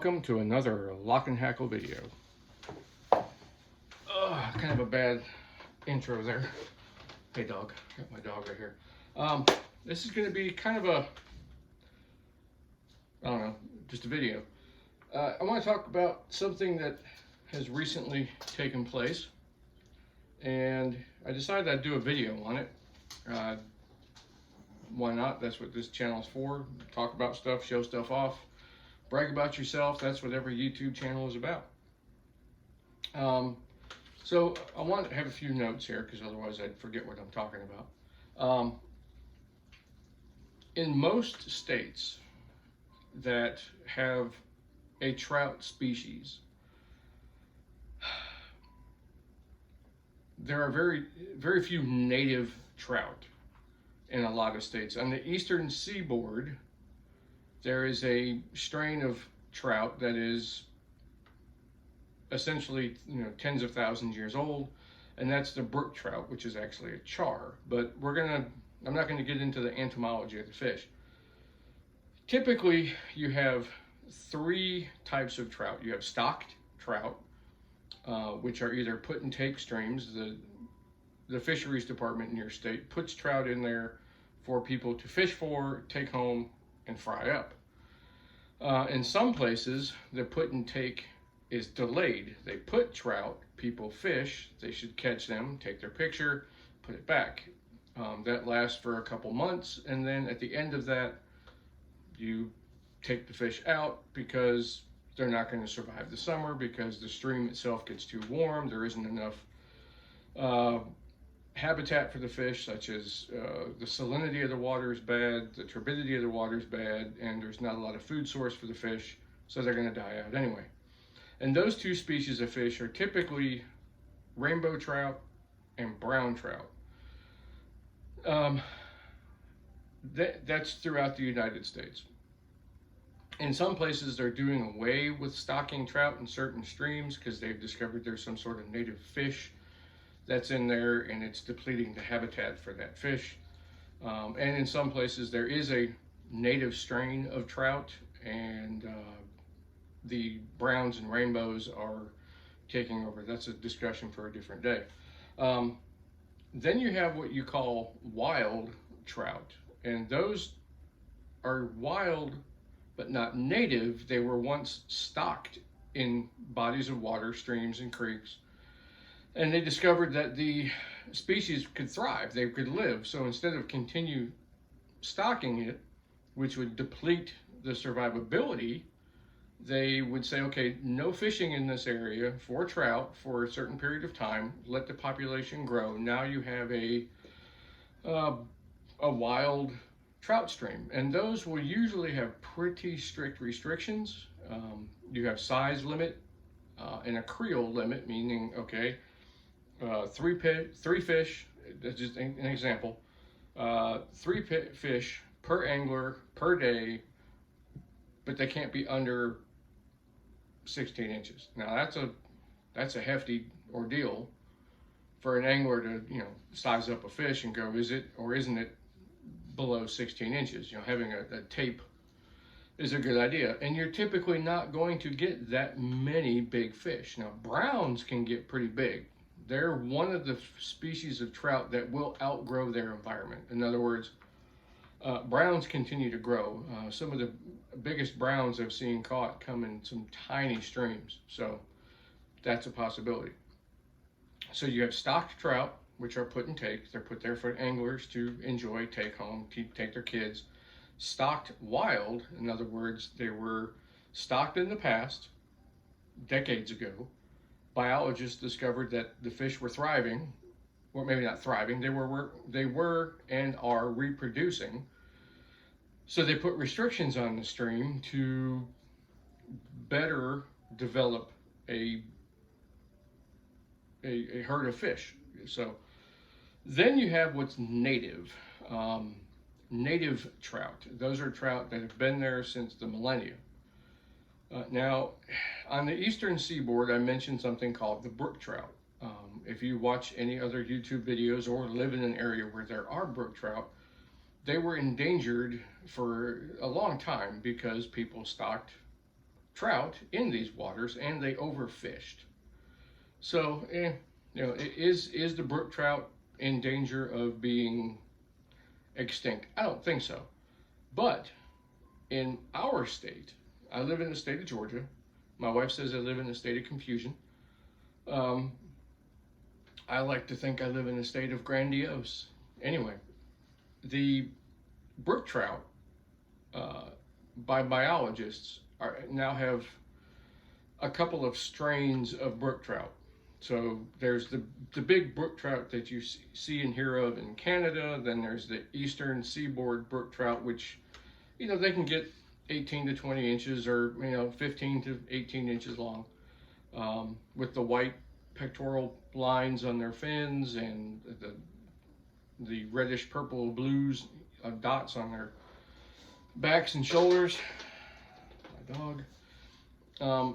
Welcome to another Lock and Hackle video. Kind of a bad intro there. Hey dog, got my dog right here. This is going to be kind of a, I don't know, just a video. I want to talk about something that has recently taken place, and I decided I'd do a video on it. Why not? That's what this channel is for. Talk about stuff, show stuff off, brag about yourself. That's what every YouTube channel is about. So I want to have a few notes here because otherwise I'd forget what I'm talking about. In most states that have a trout species, there are very few native trout in a lot of states. On the eastern seaboard, there is a strain of trout that is essentially, tens of thousands of years old, and that's the brook trout, which is actually a char. But I'm not gonna get into the entomology of the fish. Typically, you have three types of trout. You have stocked trout, which are either put and take streams. The fisheries department in your state puts trout in there for people to fish for, take home, and fry up. In some places, the put and take is delayed. They put trout, people fish, they should catch them, take their picture, put it back. That lasts for a couple months, and then at the end of that, you take the fish out because they're not going to survive the summer because the stream itself gets too warm. There isn't enough habitat for the fish, such as the salinity of the water is bad, the turbidity of the water is bad, and there's not a lot of food source for the fish, so they're going to die out anyway. And those two species of fish are typically rainbow trout and brown trout. That's throughout the United States. In some places, they're doing away with stocking trout in certain streams because they've discovered there's some sort of native fish that's in there and it's depleting the habitat for that fish. And in some places, there is a native strain of trout, and the browns and rainbows are taking over. That's a discussion for a different day. Then you have what you call wild trout, and those are wild but not native. They were once stocked in bodies of water, streams and creeks, and they discovered that the species could thrive, they could live. So instead of continue stocking it, which would deplete the survivability, they would say, okay, no fishing in this area for trout for a certain period of time, let the population grow. Now you have a wild trout stream, and those will usually have pretty strict restrictions. You have size limit and a creel limit, meaning, okay, three fish, that's just an example, three fish per angler per day, but they can't be under 16 inches. Now that's a hefty ordeal for an angler to, size up a fish and go, is it or isn't it below 16 inches? Having a tape is a good idea. And you're typically not going to get that many big fish. Now, browns can get pretty big. They're one of the species of trout that will outgrow their environment. In other words, browns continue to grow. Some of the biggest browns I've seen caught come in some tiny streams. So that's a possibility. So you have stocked trout, which are put and take. They're put there for anglers to enjoy, take home, take their kids. Stocked wild, in other words, they were stocked in the past, decades ago. Biologists discovered that the fish were thriving, or maybe not thriving, they were and are reproducing. So they put restrictions on the stream to better develop a herd of fish. So then you have what's native. Native trout. Those are trout that have been there since the millennium. Now, on the eastern seaboard, I mentioned something called the brook trout. If you watch any other YouTube videos or live in an area where there are brook trout, they were endangered for a long time because people stocked trout in these waters, and they overfished. So, is the brook trout in danger of being extinct? I don't think so. But in our state, I live in the state of Georgia. My wife says I live in a state of confusion. Um, I like to think I live in a state of grandiose. Anyway, the brook trout, uh, by biologists, now have a couple of strains of brook trout. So there's the big brook trout that you see and hear of in Canada. Then there's the eastern seaboard brook trout, which, they can get 18 to 20 inches, or 15 to 18 inches long, with the white pectoral lines on their fins and the reddish purple blues dots on their backs and shoulders. My dog.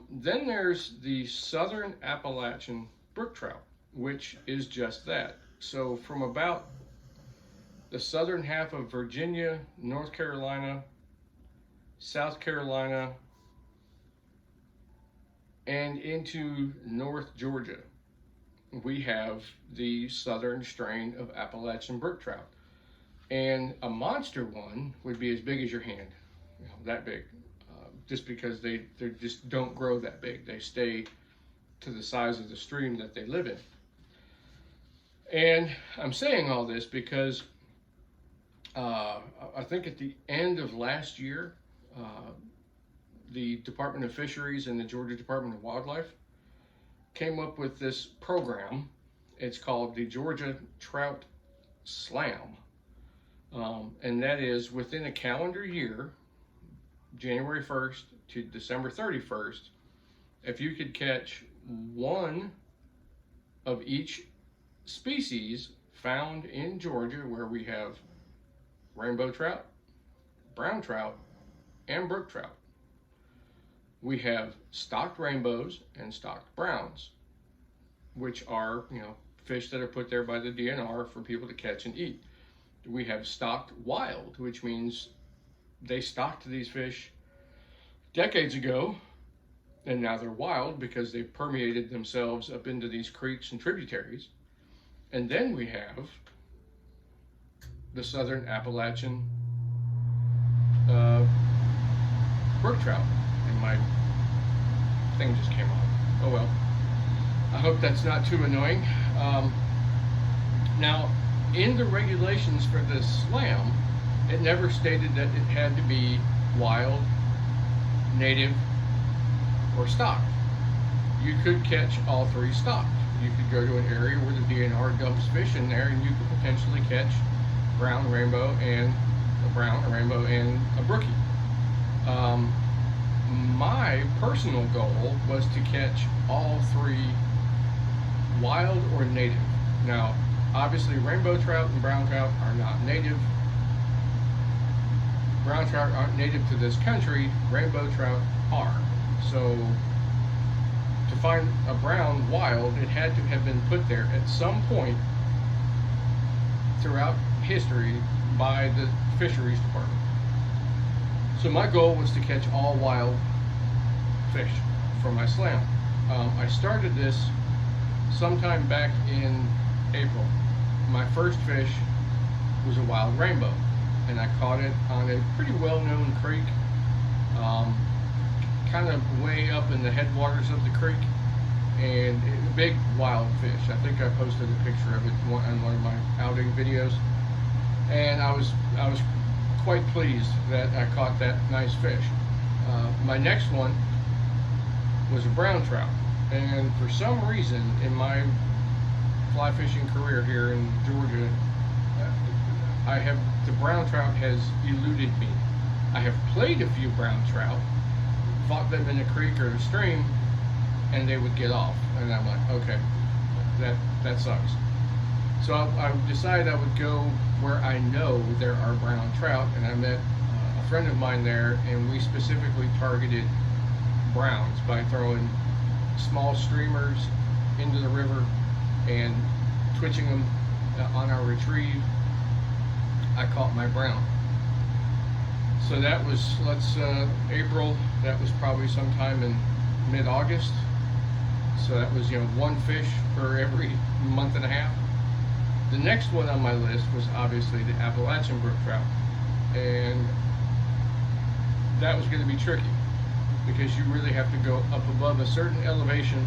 Then there's the southern Appalachian brook trout, which is just that. So from about the southern half of Virginia, North Carolina, South Carolina, and into North Georgia, we have the southern strain of Appalachian brook trout. And a monster one would be as big as your hand, that big, just because they just don't grow that big. They stay to the size of the stream that they live in. And I'm saying all this because I think at the end of last year, the Department of Fisheries and the Georgia Department of Wildlife came up with this program. It's called the Georgia Trout Slam. And that is within a calendar year, January 1st to December 31st, if you could catch one of each species found in Georgia, where we have rainbow trout, brown trout, and brook trout. We have stocked rainbows and stocked browns, which are, fish that are put there by the DNR for people to catch and eat. We have stocked wild, which means they stocked these fish decades ago, and now they're wild because they've permeated themselves up into these creeks and tributaries. And then we have the southern Appalachian brook trout. And my thing just came on. Oh well. I hope that's not too annoying. Now, in the regulations for this slam, it never stated that it had to be wild, native, or stocked. You could catch all three stocked. You could go to an area where the DNR dumps fish in there, and you could potentially catch brown, rainbow, and a rainbow, and a brookie. My personal goal was to catch all three, wild or native. Now, obviously, rainbow trout and brown trout are not native. Brown trout aren't native to this country. Rainbow trout are. So, to find a brown wild, it had to have been put there at some point throughout history by the fisheries department. So my goal was to catch all wild fish for my slam. I started this sometime back in April. My first fish was a wild rainbow, and I caught it on a pretty well-known creek, kind of way up in the headwaters of the creek, and a big wild fish. I think I posted a picture of it on one of my outing videos, and I was quite pleased that I caught that nice fish. My next one was a brown trout, and for some reason in my fly fishing career here in Georgia, the brown trout has eluded me. I have played a few brown trout, fought them in a creek or a stream, and they would get off, and I'm like, okay, that sucks. So I decided I would go where I know there are brown trout, and I met a friend of mine there, and we specifically targeted browns by throwing small streamers into the river and twitching them on our retrieve. I caught my brown. So that was, April, that was probably sometime in mid-August. So that was, one fish for every month and a half. The next one on my list was obviously the Appalachian brook trout. And that was going to be tricky because you really have to go up above a certain elevation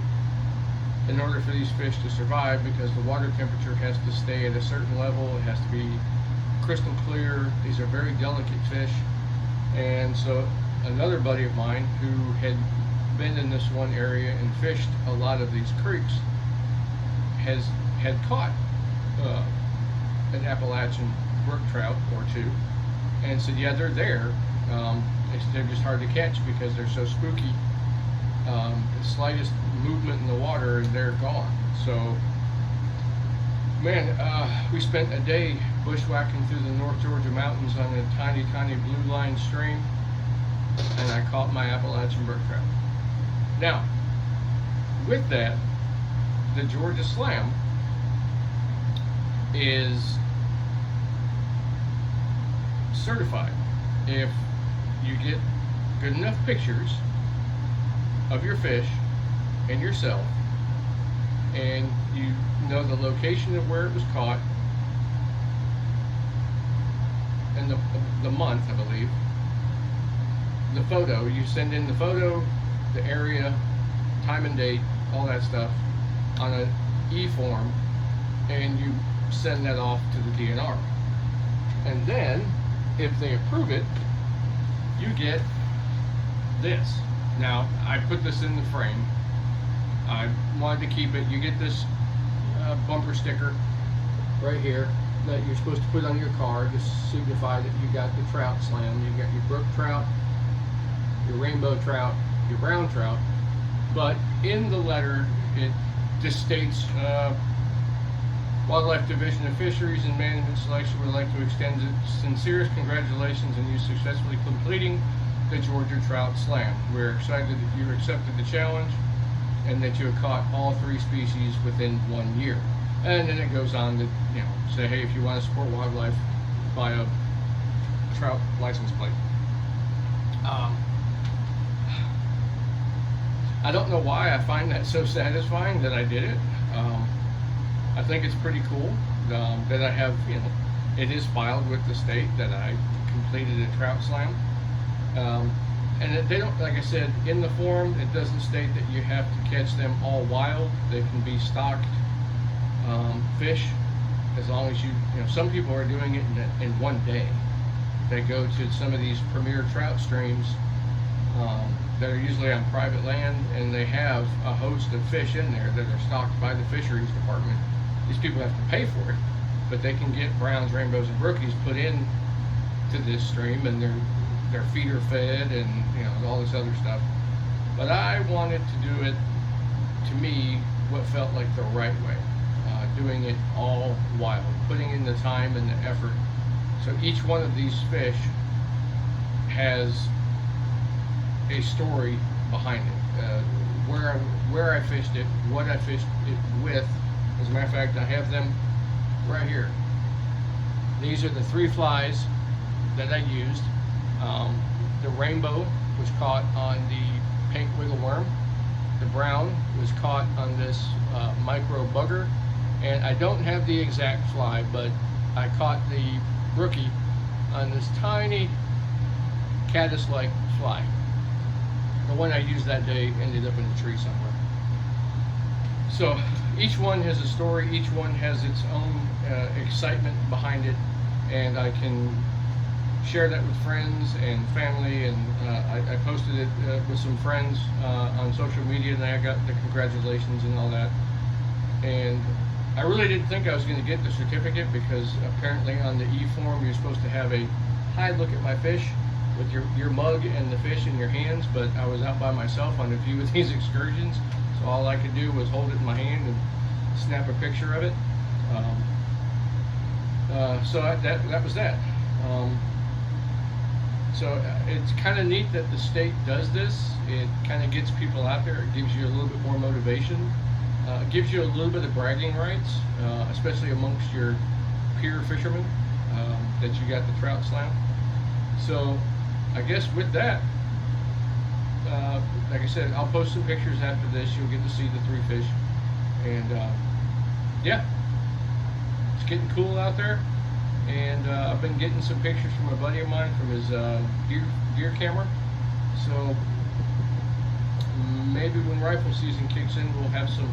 in order for these fish to survive, because the water temperature has to stay at a certain level. It has to be crystal clear. These are very delicate fish. And so another buddy of mine who had been in this one area and fished a lot of these creeks had caught an Appalachian brook trout or two, and said, yeah, they're there. They're just hard to catch because they're so spooky. The slightest movement in the water and they're gone. So, man, we spent a day bushwhacking through the North Georgia mountains on a tiny, tiny blue line stream, and I caught my Appalachian brook trout. Now, with that, the Georgia Slam is certified. If you get good enough pictures of your fish and yourself, and you know the location of where it was caught, and the month, I believe, the photo, you send in the photo, the area, time and date, all that stuff on an e-form, and you send that off to the DNR. And then, if they approve it, you get this. Now, I put this in the frame. I wanted to keep it. You get this bumper sticker right here that you're supposed to put on your car to signify that you got the trout slam. You got your brook trout, your rainbow trout, your brown trout. But in the letter, it just states, Wildlife Division of Fisheries and Management Selection would like to extend sincerest congratulations on you successfully completing the Georgia Trout Slam. We're excited that you accepted the challenge and that you have caught all 3 species within 1 year. And then it goes on to, say, hey, if you want to support wildlife, buy a trout license plate. I don't know why I find that so satisfying that I did it. I think it's pretty cool that I have, it is filed with the state that I completed a trout slam. And they don't, like I said, in the form, it doesn't state that you have to catch them all wild. They can be stocked fish, as long as some people are doing it in 1 day. They go to some of these premier trout streams that are usually on private land, and they have a host of fish in there that are stocked by the fisheries department. These people have to pay for it, but they can get browns, rainbows, and brookies put in to this stream, and they're feeder fed and all this other stuff. But I wanted to do it, to me, what felt like the right way, doing it all wild, putting in the time and the effort. So each one of these fish has a story behind it, where I fished it, what I fished it with. As a matter of fact, I have them right here. These are the 3 flies that I used. The rainbow was caught on the pink wiggle worm. The brown was caught on this micro bugger. And I don't have the exact fly, but I caught the brookie on this tiny caddis-like fly. The one I used that day ended up in a tree somewhere. So each one has a story, each one has its own excitement behind it, and I can share that with friends and family, and I posted it with some friends on social media, and I got the congratulations and all that. And I really didn't think I was going to get the certificate, because apparently on the e-form you're supposed to have a hi, look at my fish, with your mug and the fish in your hands, but I was out by myself on a few of these excursions, so all I could do was hold it in my hand and snap a picture of it. So that was that. So it's kind of neat that the state does this. It kind of gets people out there. It gives you a little bit more motivation. It gives you a little bit of bragging rights, especially amongst your peer fishermen, that you got the trout slam. So I guess with that, like I said, I'll post some pictures after this. You'll get to see the 3 fish. And yeah, it's getting cool out there. And I've been getting some pictures from a buddy of mine from his deer camera. So maybe when rifle season kicks in, we'll have some